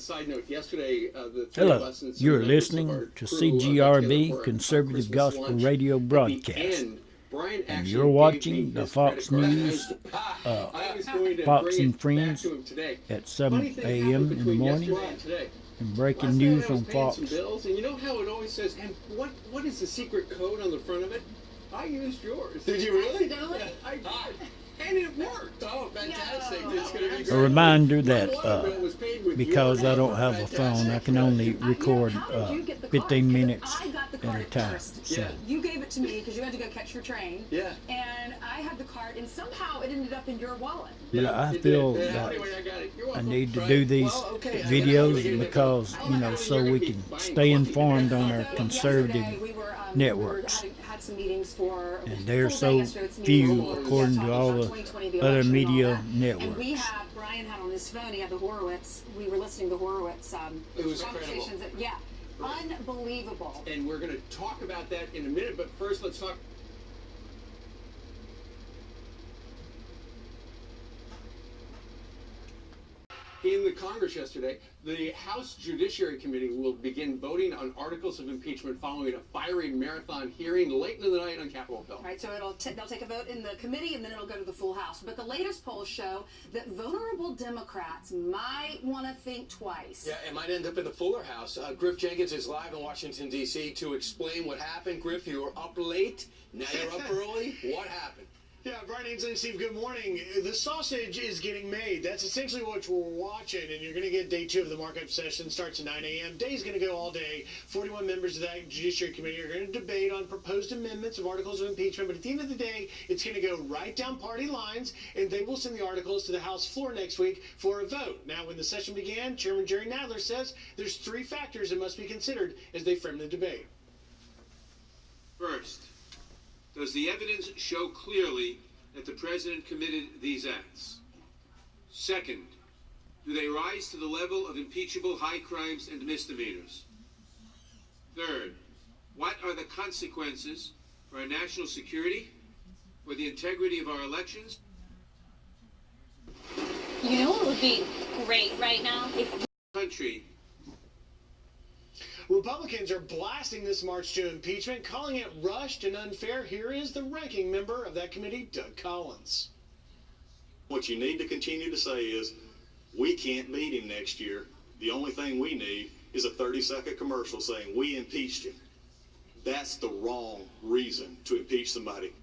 Side note, yesterday, the three of Hello, us and some you're members of listening our to crew got together CGRB for a Conservative Christmas Gospel lunch. Radio At the broadcast, end, Brian and actually you're gave watching me the his Fox credit card. News, I was going to Fox bring and it back Friends to him today. at Funny 7 thing a.m. happened in the between morning, yesterday and today. and breaking Last night news I was on paying Fox. some bills, and you know how it always says, and what is the secret code on the front of it? I used yours. Did you really? Accidentally? I did. And it worked. Oh, fantastic. No. It's going to be A great. reminder My that water bill was paid with because your I don't number. have a phone, I can only record how did you get the 15 card? minutes I got the at card a at time. first. So, Yeah. You gave it to me because you had to go catch your train. Yeah. And I had the card, and somehow it ended up in your wallet. but I It feel did. that Anyway, I got it. You're I welcome. need to Right. do these Well, okay, I videos gotta- because, so we can stay informed on our So conservative yesterday we were, networks. had some meetings for And they're full day so yesterday with some few meetings according to talking all about the 2020, the other election and all media that. And networks. Brian had on his phone, he had the Horowitz, we were listening to Horowitz It was conversations. Yeah, unbelievable. And we're going to talk about that in a minute, but first let's talk. In the Congress yesterday, the House Judiciary Committee will begin voting on articles of impeachment following a fiery marathon hearing late in the night on Capitol Hill. Right, so they'll take a vote in the committee and then it'll go to the full House. But the latest polls show that vulnerable Democrats might want to think twice. Yeah, it might end up in the Fuller House. Griff Jenkins is live in Washington, D.C. to explain what happened. Griff, you were up late. Now you're up early. What happened? Yeah, Brian Ainsley and Steve, good morning. The sausage is getting made. That's essentially what we're watching, and you're going to get day 2 of the markup session. Starts at 9 a.m. Day's going to go all day. 41 members of that Judiciary Committee are going to debate on proposed amendments of articles of impeachment, but at the end of the day, it's going to go right down party lines, and they will send the articles to the House floor next week for a vote. Now, when the session began, Chairman Jerry Nadler says there's 3 factors that must be considered as they frame the debate. First, does the evidence show clearly that the president committed these acts? Second, do they rise to the level of impeachable high crimes and misdemeanors? Third, what are the consequences for our national security, for the integrity of our elections? You know what would be great right now? If Country. Republicans are blasting this march to impeachment, calling it rushed and unfair. Here is the ranking member of that committee, Doug Collins. What you need to continue to say is, we can't beat him next year. The only thing we need is a 30-second commercial saying, we impeached him. That's the wrong reason to impeach somebody.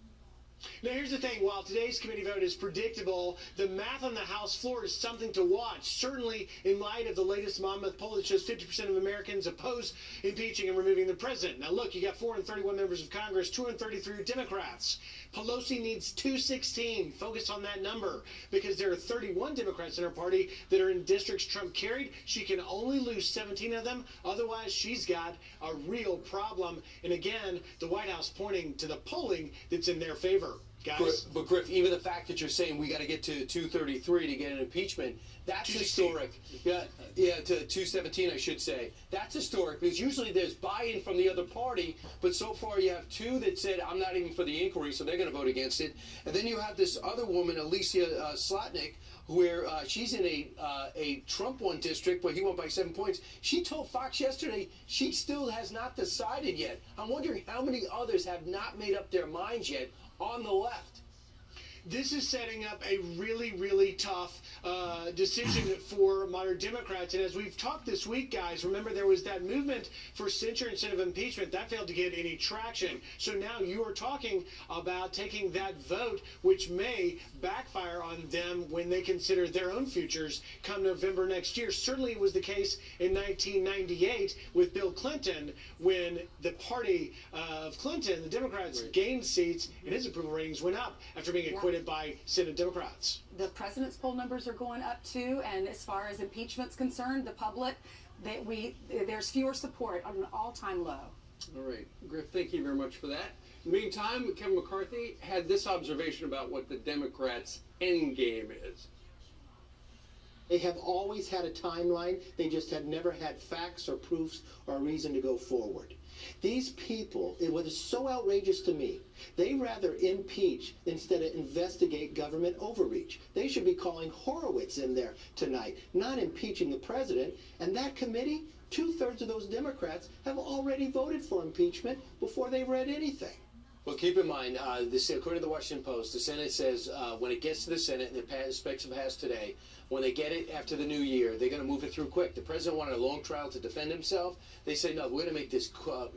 Now, here's the thing. While today's committee vote is predictable, the math on the House floor is something to watch, certainly in light of the latest Monmouth poll that shows 50% of Americans oppose impeaching and removing the president. Now, look, you got 431 members of Congress, 233 are Democrats. Pelosi needs 216. Focus on that number, because there are 31 Democrats in her party that are in districts Trump carried. She can only lose 17 of them. Otherwise, she's got a real problem. And again, the White House pointing to the polling that's in their favor. Guys. But Griff, even the fact that you're saying we got to get to 233 to get an impeachment, that's historic. Yeah, to 217, I should say. That's historic, because usually there's buy-in from the other party, but so far you have 2 that said, I'm not even for the inquiry, so they're going to vote against it. And then you have this other woman, Alicia Slotnick, where she's in a Trump won district, but he won by 7 points. She told Fox yesterday she still has not decided yet. I'm wondering how many others have not made up their minds yet on the left. This is setting up a really, really tough decision for moderate Democrats. And as we've talked this week, guys, remember there was that movement for censure instead of impeachment. That failed to get any traction. So now you are talking about taking that vote, which may backfire on them when they consider their own futures come November next year. Certainly it was the case in 1998 with Bill Clinton, when the party of Clinton, the Democrats, gained seats and his approval ratings went up after being acquitted by Senate Democrats. The president's poll numbers are going up too, and as far as impeachment's concerned, the public, there's fewer support on an all-time low. All right, Griff, thank you very much for that. In the meantime, Kevin McCarthy had this observation about what the Democrats' end game is. They have always had a timeline. They just have never had facts or proofs or a reason to go forward. These people, what is so outrageous to me, they rather impeach instead of investigate government overreach. They should be calling Horowitz in there tonight, not impeaching the president. And that committee, 2/3 of those Democrats have already voted for impeachment before they read anything. Well, keep in mind, according to the Washington Post, the Senate says when it gets to the Senate, and it expects to pass today, when they get it after the new year, they're going to move it through quick. The president wanted a long trial to defend himself. They say, no, we're going to make this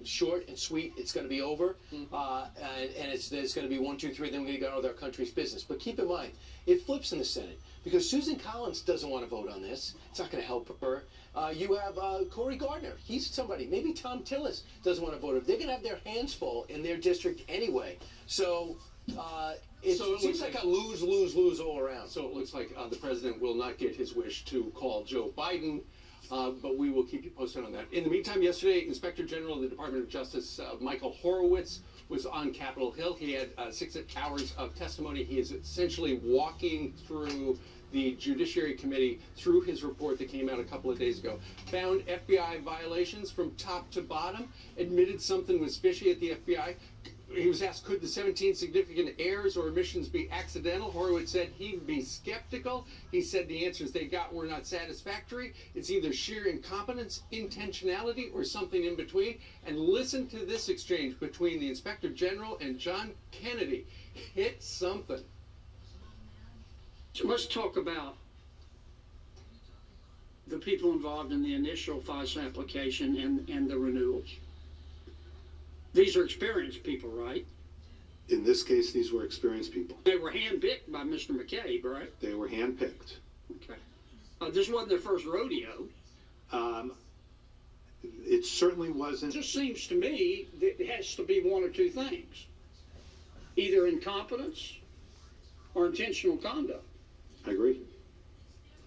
short and sweet. It's going to be over, and it's going to be 1, 2, 3, then we're going to go on with our country's business. But keep in mind, it flips in the Senate, because Susan Collins doesn't want to vote on this. It's not going to help her. You have Cory Gardner. He's somebody. Maybe Tom Tillis doesn't want to vote. They're going to have their hands full in their district anyway. So it seems like a lose, lose, lose all around. So it looks like the president will not get his wish to call Joe Biden, but we will keep you posted on that. In the meantime, yesterday, Inspector General of the Department of Justice, Michael Horowitz, was on Capitol Hill. He had 6 hours of testimony. He is essentially walking through the Judiciary Committee through his report that came out a couple of days ago. Found FBI violations from top to bottom, admitted something was fishy at the FBI. He was asked, could the 17 significant errors or omissions be accidental? Horowitz said he'd be skeptical. He said the answers they got were not satisfactory. It's either sheer incompetence, intentionality, or something in between. And listen to this exchange between the Inspector General and John Kennedy. Hit something. So let's talk about the people involved in the initial FISA application and the renewals. These are experienced people, right? In this case, these were experienced people. They were handpicked by Mr. McCabe, right? They were handpicked. Okay. This wasn't their first rodeo. It certainly wasn't. It just seems to me that it has to be one or two things. Either incompetence or intentional conduct. I agree.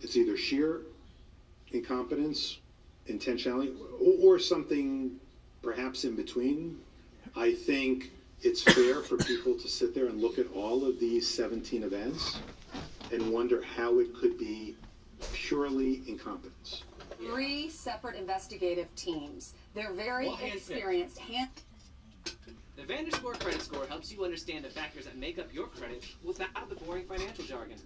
It's either sheer incompetence, intentionality, or something perhaps in between. I think it's fair for people to sit there and look at all of these 17 events and wonder how it could be purely incompetence. 3 separate investigative teams. They're very experienced. The VanderScore credit score helps you understand the factors that make up your credit without the boring financial jargon.